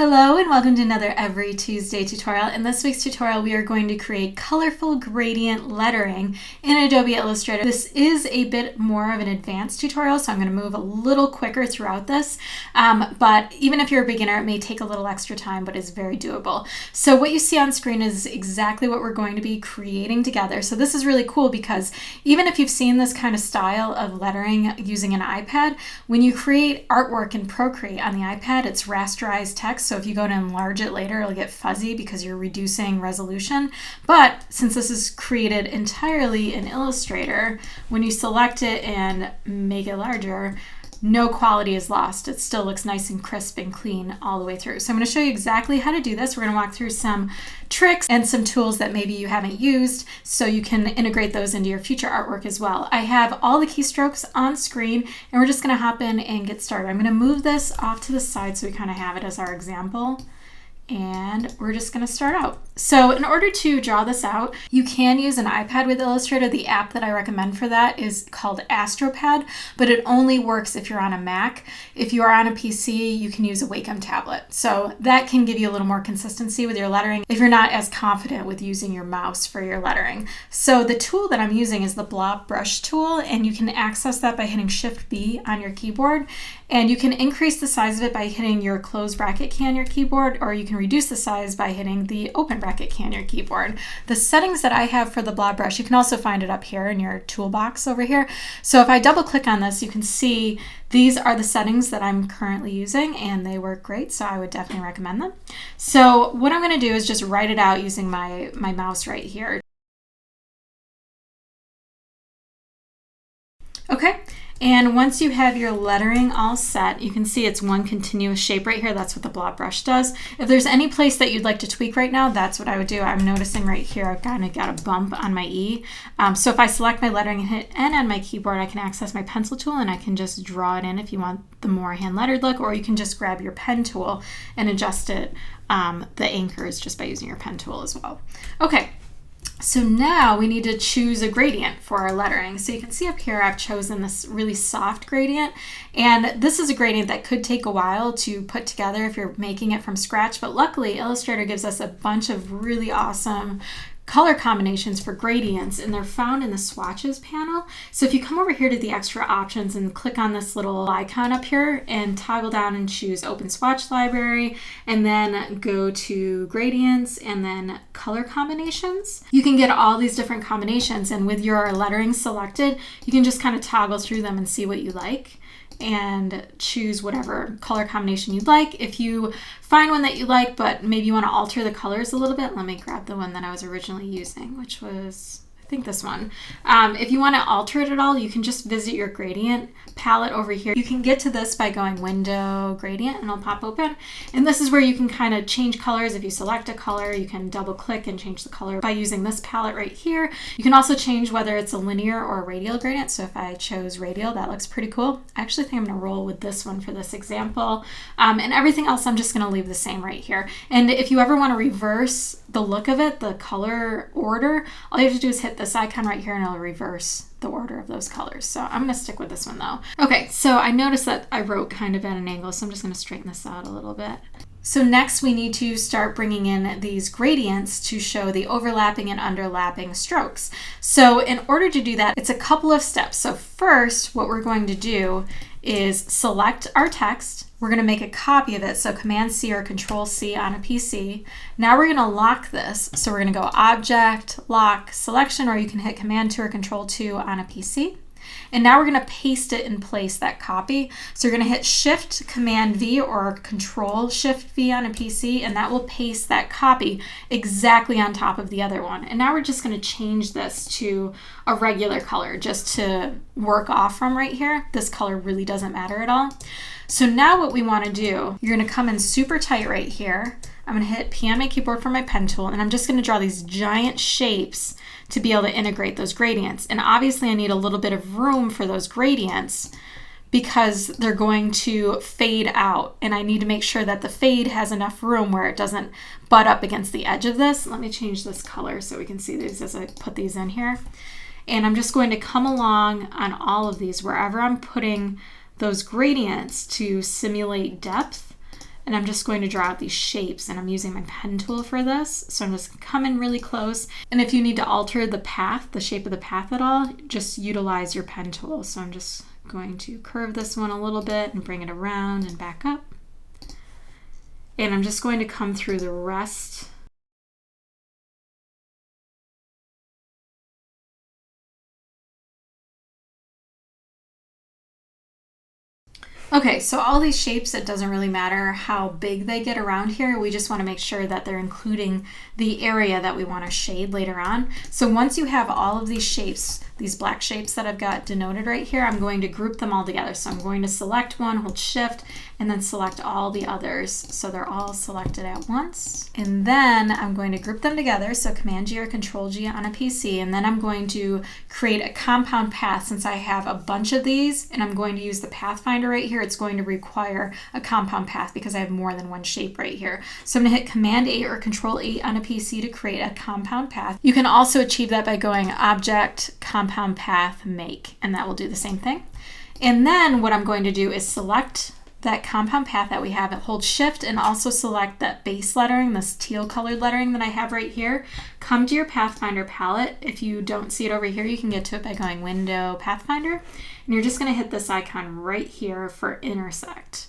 Hello and welcome to another Every Tuesday tutorial. In this week's tutorial, we are going to create colorful gradient lettering in Adobe Illustrator. This is a bit more of an advanced tutorial, so I'm going to move a little quicker throughout this. But even if you're a beginner, it may take a little extra time, but it's very doable. So what you see on screen is exactly what we're going to be creating together. So this is really cool because even if you've seen this kind of style of lettering using an iPad, when you create artwork in Procreate on the iPad, it's rasterized text. So if you go to enlarge it later, it'll get fuzzy because you're reducing resolution. But since this is created entirely in Illustrator, when you select it and make it larger, no quality is lost. It still looks nice and crisp and clean all the way through. So I'm going to show you exactly how to do this. We're going to walk through some tricks and some tools that maybe you haven't used so you can integrate those into your future artwork as well. I have all the keystrokes on screen and we're just going to hop in and get started. I'm going to move this off to the side so we kind of have it as our example. And we're just going to start out. So in order to draw this out, you can use an iPad with Illustrator. The app that I recommend for that is called AstroPad, but it only works if you're on a Mac. If you are on a PC, you can use a Wacom tablet. So that can give you a little more consistency with your lettering if you're not as confident with using your mouse for your lettering. So the tool that I'm using is the blob brush tool, and you can access that by hitting Shift-B on your keyboard. And you can increase the size of it by hitting your close bracket key on your keyboard, or you can reduce the size by hitting the open bracket key on your keyboard. The settings that I have for the blob brush, you can also find it up here in your toolbox over here. So if I double click on this, you can see these are the settings that I'm currently using and they work great, so I would definitely recommend them. So what I'm going to do is just write it out using my mouse right here. Okay. And once you have your lettering all set, you can see it's one continuous shape right here. That's what the blob brush does. If there's any place that you'd like to tweak right now, that's what I would do. I'm noticing right here I've kind of got a bump on my E. So if I select my lettering and hit N on my keyboard, I can access my pencil tool and I can just draw it in if you want the more hand-lettered look, or you can just grab your pen tool and adjust it, the anchors, just by using your pen tool as well. Okay. So now we need to choose a gradient for our lettering. So you can see up here I've chosen this really soft gradient, and this is a gradient that could take a while to put together if you're making it from scratch, but luckily Illustrator gives us a bunch of really awesome color combinations for gradients, and they're found in the swatches panel. So if you come over here to the extra options and click on this little icon up here and toggle down and choose open swatch library and then go to gradients and then color combinations, you can get all these different combinations, and with your lettering selected you can just kind of toggle through them and see what you like and choose whatever color combination you'd like. If you find one that you like but maybe you want to alter the colors a little bit, let me grab the one that I was originally using, which was, I think, this one. If you want to alter it at all, you can just visit your gradient palette over here. You can get to this by going Window, Gradient, and it'll pop open. And this is where you can kind of change colors. If you select a color, you can double click and change the color by using this palette right here. You can also change whether it's a linear or a radial gradient. So if I chose radial, that looks pretty cool. I actually think I'm going to roll with this one for this example. And everything else I'm just going to leave the same right here. And if you ever want to reverse the look of it, the color order, all you have to do is hit this icon right here and it'll reverse the order of those colors. So I'm going to stick with this one though. Okay, so I noticed that I wrote kind of at an angle, so I'm just going to straighten this out a little bit. So next we need to start bringing in these gradients to show the overlapping and underlapping strokes. So in order to do that, it's a couple of steps. So first, what we're going to do is select our text. We're going to make a copy of it, so Command-C or Control-C on a PC. Now we're going to lock this. So we're going to go Object, Lock, Selection, or you can hit Command-2 or Control-2 on a PC. And now we're going to paste it in place, that copy. So you're going to hit Shift Command V or Control Shift V on a PC, and that will paste that copy exactly on top of the other one. And now we're just going to change this to a regular color just to work off from right here. This color really doesn't matter at all. So now what we want to do, you're going to come in super tight right here. I'm going to hit P on my keyboard for my pen tool, and I'm just going to draw these giant shapes to be able to integrate those gradients. And obviously I need a little bit of room for those gradients because they're going to fade out, and I need to make sure that the fade has enough room where it doesn't butt up against the edge of this. Let me change this color so we can see these as I put these in here. And I'm just going to come along on all of these wherever I'm putting those gradients to simulate depth. And I'm just going to draw out these shapes, and I'm using my pen tool for this. So I'm just coming really close. And if you need to alter the path, the shape of the path at all, just utilize your pen tool. So I'm just going to curve this one a little bit and bring it around and back up. And I'm just going to come through the rest. Okay, so all these shapes, it doesn't really matter how big they get around here. We just want to make sure that they're including the area that we want to shade later on. So once you have all of these shapes, these black shapes that I've got denoted right here, I'm going to group them all together. So I'm going to select one, hold shift, and then select all the others. So they're all selected at once. And then I'm going to group them together. So Command G or Control G on a PC. And then I'm going to create a compound path since I have a bunch of these, and I'm going to use the Pathfinder right here. It's going to require a compound path because I have more than one shape right here. So I'm going to hit Command 8 or Control 8 on a PC to create a compound path. You can also achieve that by going Object, Compound Path, Make, and that will do the same thing. And then what I'm going to do is select that compound path that we have, hold shift and also select that base lettering, this teal colored lettering that I have right here. Come to your Pathfinder palette. If you don't see it over here, you can get to it by going Window, Pathfinder, and you're just going to hit this icon right here for intersect.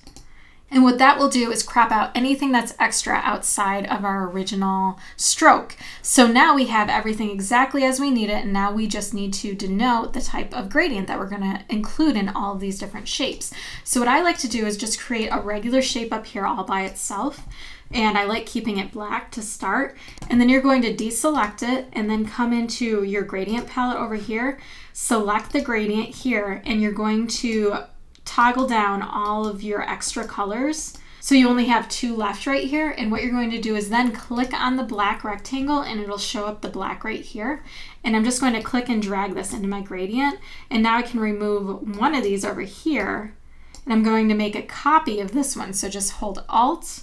And what that will do is crop out anything that's extra outside of our original stroke. So now we have everything exactly as we need it, and now we just need to denote the type of gradient that we're going to include in all of these different shapes. So what I like to do is just create a regular shape up here all by itself, and I like keeping it black to start. And then you're going to deselect it and then come into your gradient palette over here, select the gradient here, and you're going to toggle down all of your extra colors. So you only have 2 left right here, and what you're going to do is then click on the black rectangle and it'll show up the black right here. And I'm just going to click and drag this into my gradient, and now I can remove one of these over here, and I'm going to make a copy of this one. So just hold Alt,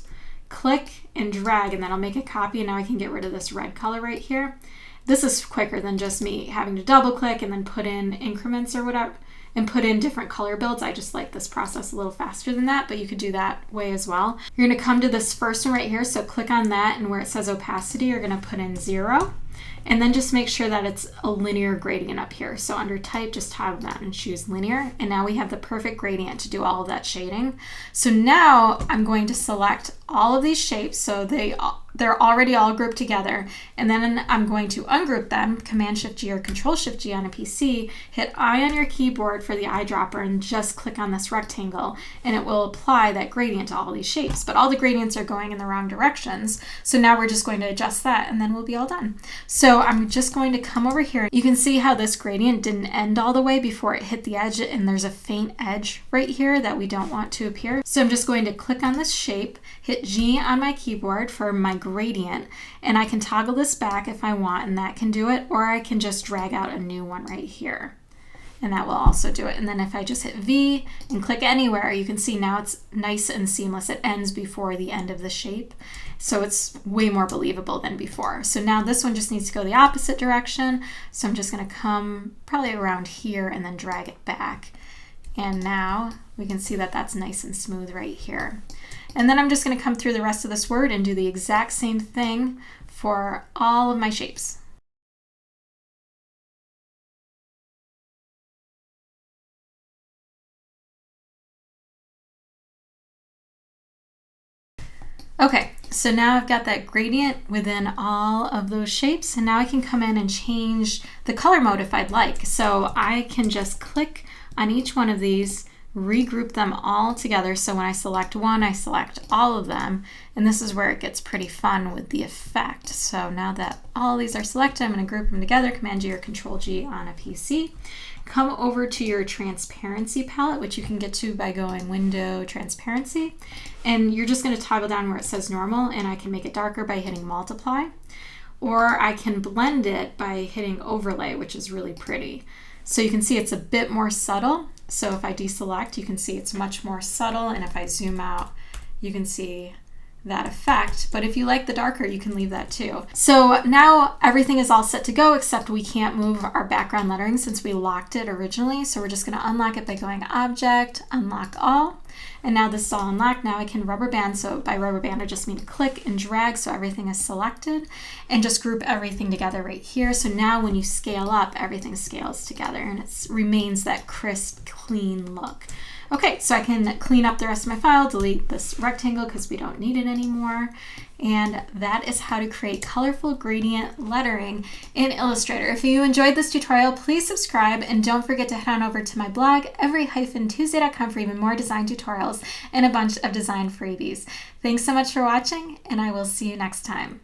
click and drag, and then I'll make a copy, and now I can get rid of this red color right here. This is quicker than just me having to double click and then put in increments or whatever and put in different color builds. I just like this process a little faster than that, but you could do that way as well. You're going to come to this first one right here, so click on that, and where it says opacity, you're going to put in 0, and then just make sure that it's a linear gradient up here. So under type, just toggle that and choose linear, and now we have the perfect gradient to do all of that shading. So now I'm going to select all of these shapes, so they're already all grouped together, and then I'm going to ungroup them, Command Shift G or Control Shift G on a PC, hit I on your keyboard for the eyedropper, and just click on this rectangle, and it will apply that gradient to all these shapes. But all the gradients are going in the wrong directions, so now we're just going to adjust that, and then we'll be all done. So I'm just going to come over here. You can see how this gradient didn't end all the way before it hit the edge, and there's a faint edge right here that we don't want to appear. So I'm just going to click on this shape, hit G on my keyboard for my gradient, and I can toggle this back if I want, and that can do it, or I can just drag out a new one right here, and that will also do it. And then if I just hit V and click anywhere, you can see now it's nice and seamless. It ends before the end of the shape, so it's way more believable than before. So now this one just needs to go the opposite direction, so I'm just going to come probably around here and then drag it back, and now we can see that that's nice and smooth right here. And then I'm just going to come through the rest of this word and do the exact same thing for all of my shapes. Okay, so now I've got that gradient within all of those shapes, and now I can come in and change the color mode if I'd like. So I can just click on each one of these, regroup them all together. So when I select one, I select all of them, and this is where it gets pretty fun with the effect. So now that all these are selected, I'm going to group them together, Command G or Control G on a PC. Come over to your transparency palette, which you can get to by going Window, Transparency, and you're just going to toggle down where it says normal, and I can make it darker by hitting multiply, or I can blend it by hitting overlay, which is really pretty. So you can see it's a bit more subtle. So if I deselect, you can see it's much more subtle, and if I zoom out, you can see that effect. But if you like the darker, you can leave that too. So now everything is all set to go, except we can't move our background lettering since we locked it originally. So we're just going to unlock it by going Object, Unlock All. And now this is all unlocked. Now I can rubber band. So by rubber band, I just mean click and drag so everything is selected, and just group everything together right here. So now when you scale up, everything scales together and it remains that crisp, clean look. Okay, so I can clean up the rest of my file, delete this rectangle because we don't need it anymore. And that is how to create colorful gradient lettering in Illustrator. If you enjoyed this tutorial, please subscribe and don't forget to head on over to my blog, every-tuesday.com, for even more design tutorials and a bunch of design freebies. Thanks so much for watching, and I will see you next time.